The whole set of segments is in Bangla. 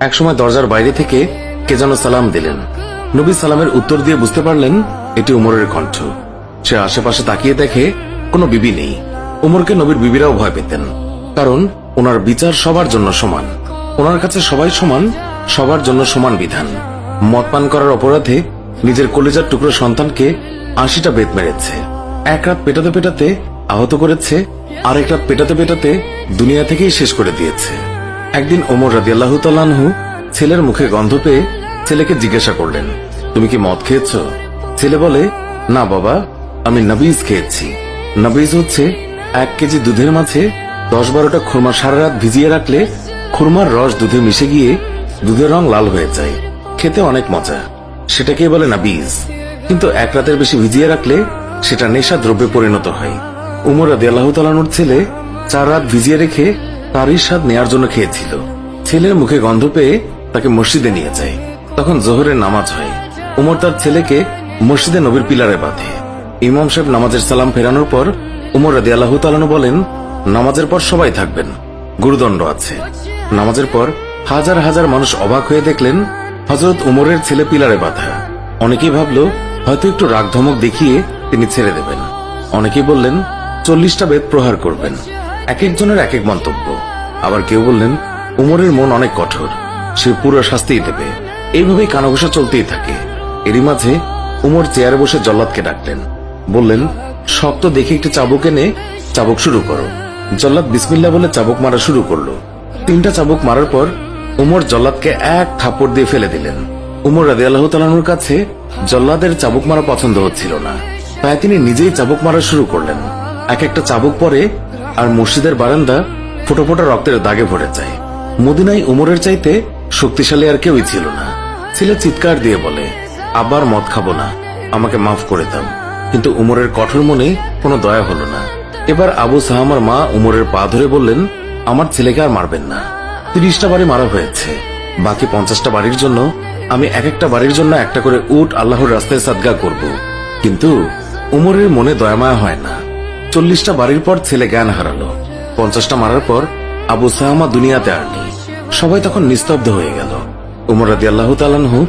একসময় দরজার বাইরে থেকে কে যেন সালাম দিলেন। নবী সালামের উত্তর দিয়ে বুঝতে পারলেন এটি উমরের কণ্ঠ। সে আশেপাশে তাকিয়ে দেখে কোনো বিবি নেই। উমরকে নবীর বিবিরাও ভয় পেতেন, কারণ ওনার বিচার সবার জন্য সমান। ওনার কাছে সবাই সমান, সবার জন্য সমান বিধান। মদ পান করার অপরাধে নিজের কলিজার টুকরো সন্তানকে ৮০টা বেত মেরেছে। এক রাত পেটাতে পেটাতে আহত করেছে, আর এক রাত পেটাতে পেটাতে দুনিয়া থেকেই শেষ করে দিয়েছে। একদিন ওমর রাদিয়াল্লাহু তাআলা আনহু ছেলের মুখে গন্ধ পেয়ে ছেলেকে জিজ্ঞাসা করলেন, তুমি কি মদ খেয়েছ? ছেলে বলে, না বাবা, আমি নবীজ খেয়েছি। নবীজ হচ্ছে ১ কেজি দুধের মাঝে ১০-১২টা খুরমা সারা রাত ভিজিয়ে রাখলে খুরমার রস দুধে মিশে গিয়ে দুধের রং লাল হয়ে যায়। খেতে অনেক মজা, সেটাকে বলে নবীজ। কিন্তু এক রাতের বেশি ভিজিয়ে রাখলে সেটা নেশা দ্রব্যে পরিণত হয়। উমর রাদিয়াল্লাহু তাআলা আনহুর ছেলে ৪ রাত ভিজিয়ে রেখে তারই স্বাদ নেয়ার জন্য খেয়েছিল। ছেলের মুখে গন্ধ পেয়ে তাকে মসজিদে নিয়ে যায়। তখন জোহরের নামাজ হয়। উমর তার ছেলেকে মসজিদে নবীর পিলারে বাঁধে। ইমাম সাহেব নামাজের সালাম ফেরানোর পর উমর রাদিয়াল্লাহু তাআলা আনহু বলেন, নামাজের পর সবাই থাকবেন, গুরুদণ্ড আছে। নামাজের পর হাজার হাজার মানুষ অবাক হয়ে দেখলেন হযরত উমরের ছেলে পিলারে বাঁধা। অনেকেই ভাবল হয়তো একটু রাগ ধমক দেখিয়ে তিনি ছেড়ে দেবেন। অনেকেই বললেন ৪০টা বেত প্রহার করবেন। এক একজনের এক এক মন্তব্য। আবার কেউ বললেন উমরের মন অনেক কঠোর, সে পুরো শাস্তিই দেবে। এইভাবেই কানাঘুষা চলতেই থাকে। এরই মাঝে উমর চেয়ারে বসে জল্লাদকে ডাকলেন, বললেন, শক্ত দেখে একটি চাবুক এনে চাবুক শুরু করো। জল্লাদ বিসমিল্লাহ বলে চাবুক মারা শুরু করলো। ৩টা চাবুক মারার পর উমর জল্লাদকে এক থাপ্পড় দিয়ে ফেলে দিলেন। উমর রাদিয়াল্লাহু তাআলা আনহুর কাছে জল্লাদের চাবুক মারা পছন্দ হচ্ছিল না, তাই তিনি নিজেই চাবুক মারা শুরু করলেন। এক একটা চাবুক পরে আর মসজিদের বারান্দা ফোঁটা ফোঁটা রক্তের দাগে ভরে যায়। মদিনায় উমরের চাইতে শক্তিশালী আর কেউই ছিল না। ছেলে চিৎকার দিয়ে বলে, আবার মদ খাবো না, আমাকে মাফ করে দাও। কিন্তু উমরের কঠোর মনে কোনো দয়া হলো না। এবার আবু সাহামার মা উমরের পা ধরে বললেন, আমার ছেলেকে আর মারবেন না। ৩০টা বাড়ি মারা হয়েছে, বাকি 50টা বাড়ির জন্য আমি এক একটা বাড়ির জন্য একটা করে উট আল্লাহর রাস্তায় সাদগা করব। কিন্তু উমরের মনে দয়ামায়া হয় না। ৪০টা বাড়ির পর ছেলে জ্ঞান হারালো। 50টা মারার পর আবু সাহামা দুনিয়াতে আর নেই। সবাই তখন নিস্তব্ধ হয়ে গেল। উমর রাদিয়াল্লাহু তাআলা আনহু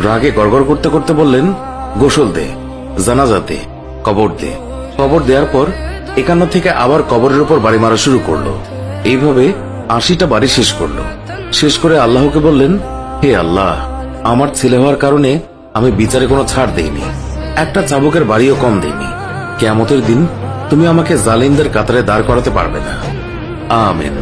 রাগে গড়গড় করতে করতে বললেন, গোসল দে, জানাজা দে, কবর দে। কবর দেওয়ার পর ৫১ থেকে আবার কবরের উপর বাড়ি মারা শুরু করলো। এইভাবে ৮০টা বাড়ি শেষ করলো। শেষ করে আল্লাহকে বললেন, হে আল্লাহ, আমার ছেলে হওয়ার কারণে আমি বিচারে কোনো ছাড় দেইনি, একটা চাবুকের বাড়িও কম দেইনি। কিয়ামতের দিন তুমি আমাকে জালিমদের কাতারে দাঁড় করাতে পারবে না। আমিন।